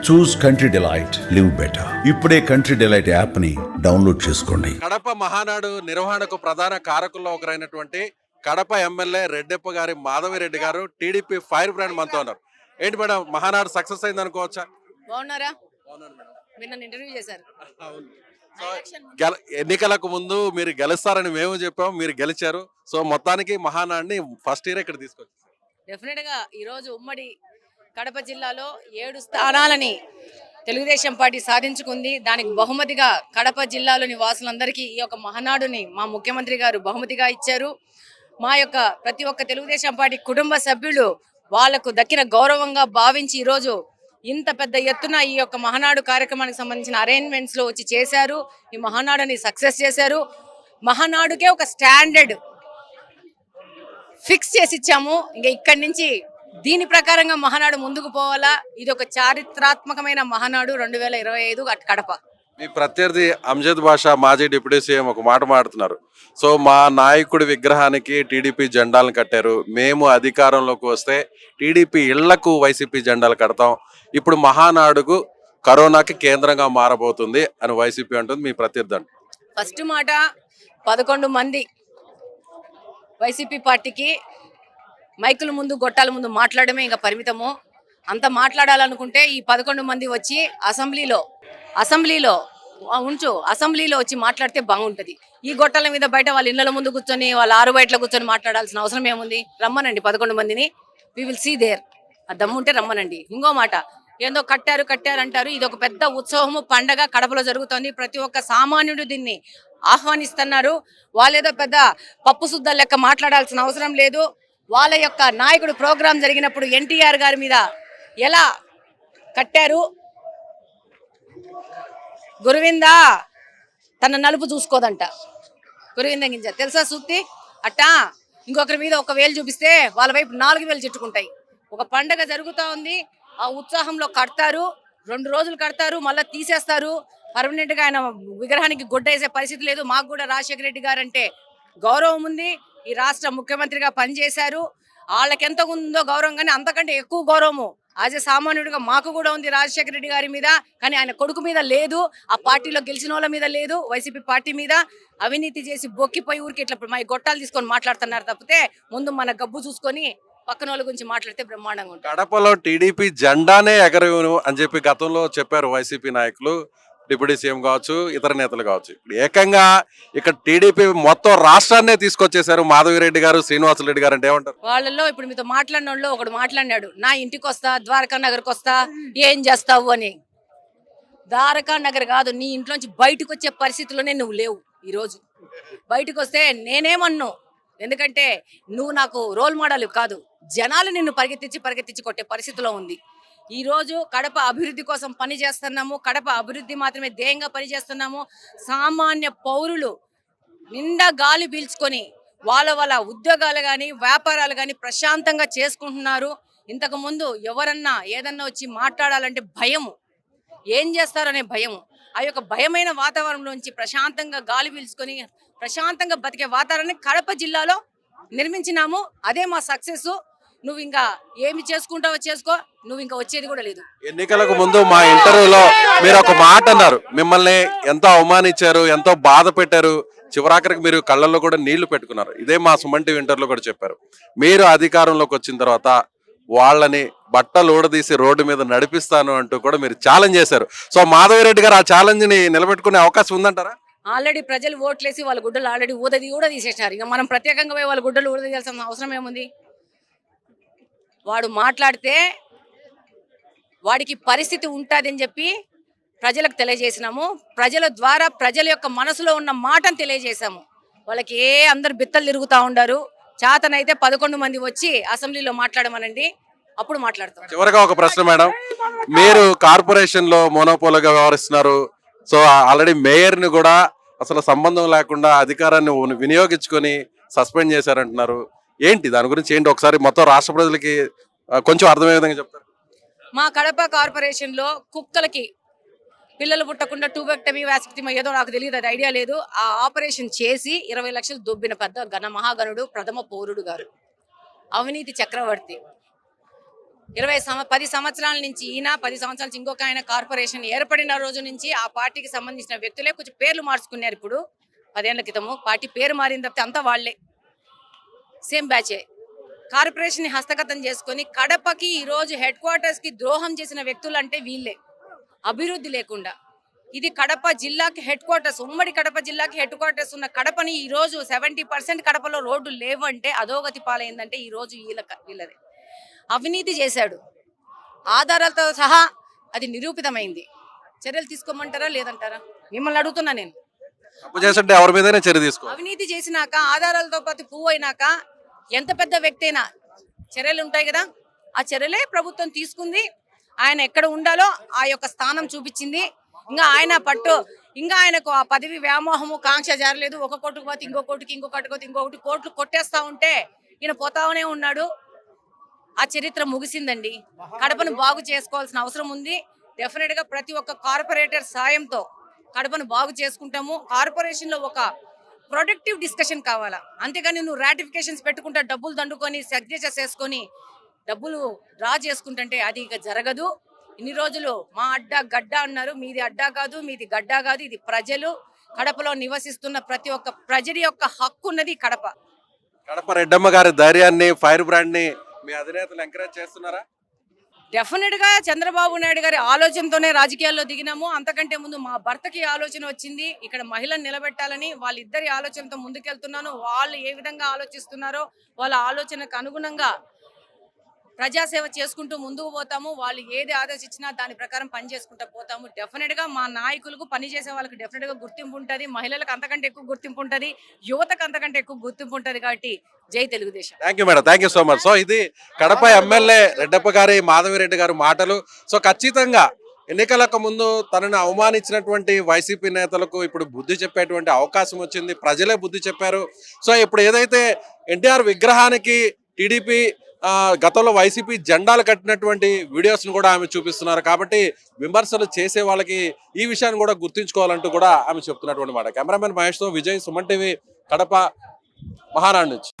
చూస్ country delight live better. ఇప్పుడే country delight app ని download చేసుకోండి. కడప మహానాడు నిర్వహణకు ప్రధాన కారకుల్లో ఒకరైనటువంటి కడప ఎమ్మెల్యే రెడ్డెప్ప గారి మాధవిరెడ్డి గారు టీడీపీ ఫైర్ బ్రాండ్ మనతో ఉన్నారు. ఏంటి మేడం, మహానాడు సక్సెస్ అయింది అనుకోవచ్చా? బాగున్నారా? మీరు నన్ను ఇంటర్వ్యూ చేశారు. సో ఎన్నికలకు ముందు మీరు గెలుస్తారని మేము చెప్పాము, మీరు గెలిచారు. సో మొత్తానికి మహానాడిని ఫస్ట్ ఇయర్ ఇక్కడ తీసుకొచ్చారు. డెఫినెట్ గా ఈరోజు ఉమ్మడి కడప జిల్లాలో 7 స్థానాలని తెలుగుదేశం పార్టీ సాధించుకుంది. దానికి బహుమతిగా కడప జిల్లాలోని వాసులందరికీ ఈ యొక్క మహానాడుని మా ముఖ్యమంత్రి గారు బహుమతిగా ఇచ్చారు. మా యొక్క ప్రతి ఒక్క తెలుగుదేశం పార్టీ కుటుంబ సభ్యులు వాళ్లకు దక్కిన గౌరవంగా భావించి ఈరోజు ఇంత పెద్ద ఎత్తున ఈ యొక్క మహానాడు కార్యక్రమానికి సంబంధించిన అరేంజ్మెంట్స్ లో వచ్చి చేశారు. ఈ మహానాడుని సక్సెస్ చేశారు. మహానాడుకే ఒక స్టాండర్డ్ ఫిక్స్ చేసి ఇచ్చాము. ఇంకా ఇక్కడి నుంచి దీని ప్రకారంగా మహానాడు ముందుకు పోవాలా. ఇది ఒక చారిత్రాత్మకమైన మహానాడు 2025 కడప. మీ ప్రత్యర్థి అంజద్ బాషా మాజీ డిప్యూటీ సీఎం ఒక మాట మాడుతున్నారు. సో మా నాయకుడి విగ్రహానికి టీడీపీ జెండాలను కట్టారు, మేము అధికారంలోకి వస్తే టీడీపీ ఇళ్లకు వైసీపీ జెండాలు కడతాం, ఇప్పుడు మహానాడుకు కరోనాకి కేంద్రంగా మారబోతుంది అని వైసీపీ అంటుంది. మీ ప్రత్యర్థి అంట ఫస్ట్ మాట 11 మంది వైసీపీ పార్టీకి మైకుల ముందు గొట్టాల ముందు మాట్లాడమే ఇంకా పరిమితము. అంత మాట్లాడాలనుకుంటే ఈ 11 మంది వచ్చి అసెంబ్లీలో వచ్చి మాట్లాడితే బాగుంటది. ఈ గొట్టాల మీద బయట వాళ్ళ ఇళ్ల ముందు కూర్చొని వాళ్ళ 6 బయటలో కూర్చొని మాట్లాడాల్సిన అవసరం ఏముంది? రమ్మనండి 11 మందిని, వి విల్ సీ దేర్. ఆ దమ్ముంటే రమ్మనండి. ఇంకో మాట, ఏందో కట్టారు అంటారు. ఇది ఒక పెద్ద ఉత్సవము, పండగ కడపలో జరుగుతోంది. ప్రతి ఒక్క సామాన్యుడు దీన్ని ఆహ్వానిస్తున్నారు. వాళ్ళేదో పెద్ద పప్పు శుద్ధ లెక్క మాట్లాడాల్సిన అవసరం లేదు. వాళ్ళ యొక్క నాయకుడు ప్రోగ్రాం జరిగినప్పుడు ఎన్టీఆర్ గారి మీద ఎలా కట్టారు, గురువింద తన నలుపు చూసుకోదంట, గురువింద గింజ తెలుసా సూక్తి? అట్టా ఇంకొకరి మీద 1 వేలు చూపిస్తే వాళ్ళ వైపు 4 వేలు చుట్టుకుంటాయి. ఒక పండగ జరుగుతూ ఉంది, ఆ ఉత్సాహంలో కడతారు, 2 రోజులు కడతారు, మళ్ళీ తీసేస్తారు. పర్మనెంట్ గా ఆయన విగ్రహానికి గుడ్డ వేసే పరిస్థితి లేదు. మాకు కూడా రాజశేఖర రెడ్డి గారు అంటే గౌరవం ఉంది. ఈ రాష్ట్ర ముఖ్యమంత్రిగా పనిచేశారు. వాళ్ళకి ఎంత ఉందో గౌరవం, కానీ అంతకంటే ఎక్కువ గౌరవము యాజ్ ఎ సామాన్యుడిగా మాకు కూడా ఉంది రాజశేఖర రెడ్డి గారి మీద. కానీ ఆయన కొడుకు మీద లేదు, ఆ పార్టీలో గెలిచిన వాళ్ళ మీద లేదు, వైసీపీ పార్టీ మీద. అవినీతి చేసి బొక్కిపోయి ఊరికి ఇట్లా మా గొట్టాలు తీసుకొని మాట్లాడుతున్నారు తప్పితే ముందు మన గబ్బు చూసుకొని పక్కన వాళ్ళ గురించి మాట్లాడితే బ్రహ్మాండంగా ఉంటుంది. కడపలో టీడీపీ జెండానే ఎగరవేను అని చెప్పి గతంలో చెప్పారు వైసీపీ నాయకులు, డిప్యూటీ సీఎం కావచ్చు, ఇతర నేతలు కావచ్చు. ఏకంగా ఇక్కడ టీడీపీ మొత్తం రాష్ట్రాన్నే తీసుకొచ్చేసారు మాధవిరెడ్డి గారు, శ్రీనివాసరెడ్డి గారు. అంటే ఏమంటారు? వాళ్ళలో ఇప్పుడు మీతో మాట్లాడిన వాళ్ళు ఒకడు మాట్లాడినాడు, నా ఇంటికి వస్తా, ద్వారకా నగర్కి వస్తా, ఏం చేస్తావు అని. ద్వారకా నగర్ కాదు, నీ ఇంట్లోంచి బయటకు వచ్చే పరిస్థితిలోనే నువ్వు లేవు. ఈరోజు బయటకు వస్తే నేనేమన్ను, ఎందుకంటే నువ్వు నాకు రోల్ మోడల్ కాదు. జనాలు నిన్ను పరిగెత్తించి కొట్టే పరిస్థితిలో ఉంది. ఈ రోజు కడప అభివృద్ధి కోసం పని చేస్తున్నాము. కడప అభివృద్ధి మాత్రమే ధ్యేయంగా పనిచేస్తున్నాము. సామాన్య పౌరులు నిండా గాలి పీల్చుకొని వాళ్ళ ఉద్యోగాలు కానీ వ్యాపారాలు కానీ ప్రశాంతంగా చేసుకుంటున్నారు. ఇంతకు ముందు ఎవరన్నా ఏదన్నా వచ్చి మాట్లాడాలంటే భయము, ఏం చేస్తారనే భయము. ఆ యొక్క భయమైన వాతావరణం నుంచి ప్రశాంతంగా గాలి పీల్చుకొని ప్రశాంతంగా బతికే వాతావరణాన్ని కడప జిల్లాలో నిర్మించినాము. అదే మా సక్సెస్. నువ్వు ఇంకా ఏమి చేసుకుంటావో చేసుకో, నువ్వు ఇంకా వచ్చేది కూడా లేదు. ఎన్నికలకు ముందు మా ఇంటర్వ్యూలో మీరు ఒక మాట అన్నారు, మిమ్మల్ని ఎంతో అవమానించారు, ఎంతో బాధ పెట్టారు, చివరాఖరికి మీరు కళ్ళల్లో కూడా నీళ్లు పెట్టుకున్నారు. ఇదే మా సుమన్ టీవీ ఇంటర్వ్యూలో కూడా చెప్పారు. మీరు అధికారంలోకి వచ్చిన తర్వాత వాళ్ళని బట్టలు ఊడదీసి రోడ్డు మీద నడిపిస్తాను అంటూ కూడా మీరు ఛాలెంజ్ చేశారు. సో మాధవిరెడ్డి గారు ఆ ఛాలెంజ్ ని నిలబెట్టుకునే అవకాశం ఉందంటారా? ఆల్రెడీ ప్రజలు ఓట్లేసి వాళ్ళ గుడ్డలు ఆల్రెడీ తీసేసినారు. ఇంకా మనం ప్రత్యేకంగా పోయి వాళ్ళ గుడ్డలు ఊడదీయాల్సిన అవసరం ఏముంది? వాడు మాట్లాడితే వాడికి పరిస్థితి ఉంటుందని చెప్పి ప్రజలకు తెలియజేసినాము. ప్రజల ద్వారా ప్రజల యొక్క మనసులో ఉన్న మాటను తెలియజేశాము. వాళ్ళకి అందరు బిత్తలు తిరుగుతూ ఉండారు. చేతనైతే 11 మంది వచ్చి అసెంబ్లీలో మాట్లాడమనండి, అప్పుడు మాట్లాడతాం. చివరిగా ఒక ప్రశ్న మేడం, మీరు కార్పొరేషన్ లో మోనోపోల్గా వ్యవహరిస్తున్నారు. సో ఆల్రెడీ మేయర్ ని కూడా అసలు సంబంధం లేకుండా అధికారాన్ని వినియోగించుకొని సస్పెండ్ చేశారంటున్నారు. ఏంటి దాని గురించి ఏంటి? ఒకసారి మొత్తం రాష్ట్ర ప్రజలకి కొంచెం అర్థమయ్యే విధంగా చెప్తారు. మా కడప కార్పొరేషన్ లో కుక్కలకి పిల్లలు పుట్టకుండా టూబెక్టమీ వ్యాసక్టమీ ఏదో నాకు తెలియదు, అది ఐడియా లేదు. ఆ ఆపరేషన్ చేసి 20 లక్షలు దొబ్బిన పెద్ద మహాగణుడు ప్రథమ పౌరుడు గారు, అవినీతి చక్రవర్తి. 10 సంవత్సరాల నుంచి ఈయన, 10 సంవత్సరాల నుంచి ఇంకొక ఆయన కార్పొరేషన్ ఏర్పడిన రోజు నుంచి ఆ పార్టీకి సంబంధించిన వ్యక్తులే కొంచెం పేర్లు మార్చుకున్నారు. ఇప్పుడు 10 ఏళ్ల క్రితము పార్టీ పేరు మారిన తప్పితే అంతా వాళ్లే, సేమ్ బ్యాచే. కార్పొరేషన్ హస్తగతం చేసుకొని కడపకి ఈరోజు హెడ్ క్వార్టర్స్ కి ద్రోహం చేసిన వ్యక్తులు అంటే వీళ్ళే. అభివృద్ధి లేకుండా ఇది కడప జిల్లాకి హెడ్ క్వార్టర్స్, ఉమ్మడి కడప జిల్లాకి హెడ్ క్వార్టర్స్ ఉన్న కడపని ఈ రోజు 70% కడపలో రోడ్డు లేవంటే, అధోగతి పాలైందంటే ఈ రోజు వీళ్ళదే. అవినీతి చేశాడు, ఆధారాలతో సహా అది నిరూపితమైంది. చర్యలు తీసుకోమంటారా లేదంటారా? మిమ్మల్ని అడుగుతున్నా నేను. తప్పు చేస్తుంటే ఎవరి మీదనే చర్య తీసుకో. అవినీతి చేసినాక ఆధారాలతో పాటు పువ్వు అయినాక ఎంత పెద్ద వ్యక్తి అయినా చర్యలు ఉంటాయి కదా, ఆ చర్యలే ప్రభుత్వం తీసుకుంది. ఆయన ఎక్కడ ఉండాలో ఆ యొక్క స్థానం చూపించింది. ఇంకా ఆయనకు ఆ పదవి వ్యామోహము కాంక్ష జారలేదు. ఒక కోర్టుకు పోతే ఇంకో కోర్టుకి, ఇంకొకటి కోర్టులు కొట్టేస్తా ఉంటే ఈయన పోతానే ఉన్నాడు. ఆ చరిత్ర ముగిసిందండి. కడపను బాగు చేసుకోవాల్సిన అవసరం ఉంది. డెఫినెట్ గా ప్రతి ఒక్క కార్పొరేటర్ సాయంతో కడపను బాగు చేసుకుంటాము. కార్పొరేషన్ లో ఒక ప్రొడక్టివ్ డిస్కషన్ కావాలా, అంతేగాని నువ్వు రాటిఫికేషన్స్ పెట్టుకుంటా డబ్బులు దండుకొని సిగ్నేచర్స్ చేసుకొని డబ్బులు డ్రా చేసుకుంటుంటే అది ఇక జరగదు. ఇన్ని రోజులు మా అడ్డా గడ్డ అన్నారు, మీది అడ్డా కాదు, మీది గడ్డ కాదు, ఇది ప్రజలు. కడపలో నివసిస్తున్న ప్రతి ఒక్క ప్రజల యొక్క హక్కు ఉన్నది కడప. కడప రెడ్డమ్మ గారి ధైర్యాన్ని, ఫైర్ బ్రాండ్ ని మీ అధినేతలు ఎంకరేజ్ చేస్తున్నారా? డెఫినెట్ గా చంద్రబాబు నాయుడు గారి ఆలోచనతోనే రాజకీయాల్లో దిగినాము. అంతకంటే ముందు మా భర్తకి ఆలోచన వచ్చింది, ఇక్కడ మహిళను నిలబెట్టాలని. వాళ్ళిద్దరి ఆలోచనతో ముందుకెళ్తున్నాను. వాళ్ళు ఏ విధంగా ఆలోచిస్తున్నారో వాళ్ళ ఆలోచనకు అనుగుణంగా ప్రజాసేవ చేసుకుంటూ ముందుకు పోతాము. వాళ్ళు ఏది ఆదేశించినా దాని ప్రకారం పని చేసుకుంటూ పోతాము. డెఫినెట్ గా మా నాయకులకు, పని చేసే వాళ్ళకి డెఫినెట్ గా గుర్తింపు ఉంటుంది. మహిళలకు అంతకంటే ఎక్కువ గుర్తింపు ఉంటుంది, యువతకు అంతకంటే ఎక్కువ గుర్తింపు ఉంటుంది. కాబట్టి జై Telugu Desam. Thank you madam, thank you so much. So ఇది కడప ఎమ్మెల్యే రెడ్డప్ప గారి మాధవిరెడ్డి గారి మాటలు. సో ఖచ్చితంగా ఎన్నికలకు ముందు తనను అవమానించినటువంటి వైసీపీ నేతలకు ఇప్పుడు బుద్ధి చెప్పేటువంటి అవకాశం వచ్చింది. ప్రజలే బుద్ధి చెప్పారు. సో ఇప్పుడు ఏదైతే ఎన్టీఆర్ విగ్రహానికి టీడీపీ గతంలో వైసీపీ జెండాలు కట్టినటువంటి వీడియోస్ను కూడా ఆమె చూపిస్తున్నారు. కాబట్టి విమర్శలు చేసే వాళ్ళకి ఈ విషయాన్ని కూడా గుర్తుంచుకోవాలంటూ కూడా ఆమె చెప్తున్నటువంటి మాట. కెమెరామెన్ మహేష్తో విజయ్, సుమన్ టీవీ, కడప, మహానాడు నుంచి.